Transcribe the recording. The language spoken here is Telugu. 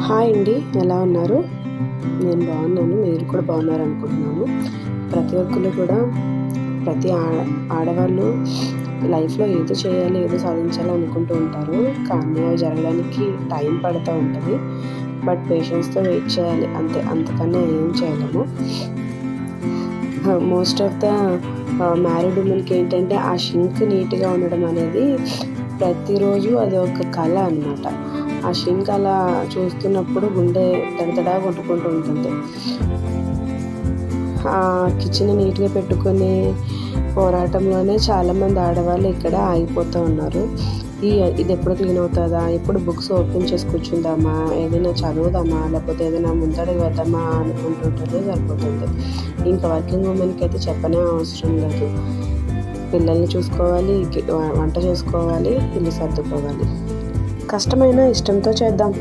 హాయ్ అండి, ఎలా ఉన్నారు? నేను బాగున్నాను. మీరు కూడా బాగున్నారు అనుకుంటున్నాను. ప్రతి ఒక్కరు కూడా ప్రతి ఆడవాళ్ళు లైఫ్లో ఏదో చేయాలి, ఏదో సాధించాలి అనుకుంటూ ఉంటారు. కానీ అవి జరగడానికి టైం పడుతూ ఉంటుంది. బట్ పేషెన్స్తో వెయిట్ చేయాలి అంతే, అంతకన్నా ఏం చేయలేము. మోస్ట్ ఆఫ్ ద మ్యారీడ్ ఉమెన్కి ఏంటంటే ఆ షింక్ నీట్గా ఉండడం అనేది ప్రతిరోజు అది ఒక కళ అన్నమాట. ఆ షింక్ అలా చూస్తున్నప్పుడు గుండె దడదడా కొట్టుకుంటూ ఉంటుంది. ఆ కిచెన్ నీట్గా పెట్టుకునే పోరాటంలోనే చాలామంది ఆడవాళ్ళు ఇక్కడ ఆగిపోతూ ఉన్నారు. ఇది ఎప్పుడు క్లీన్ అవుతుందా, ఎప్పుడు బుక్స్ ఓపెన్ చేసి కూర్చుందామా, ఏదైనా చదువుదామా, లేకపోతే ఏదైనా ముందడుగు వేద్దామా అనుకుంటుంటే సరిపోతుంది. ఇంకా వర్కింగ్ ఉమెన్కి అయితే చెప్పనే అవసరం లేదు. పిల్లల్ని చూసుకోవాలి, వంట చేసుకోవాలి, ఇల్లు సర్దుకోవాలి. కష్టమైన ఇష్టంతో చేద్దాం.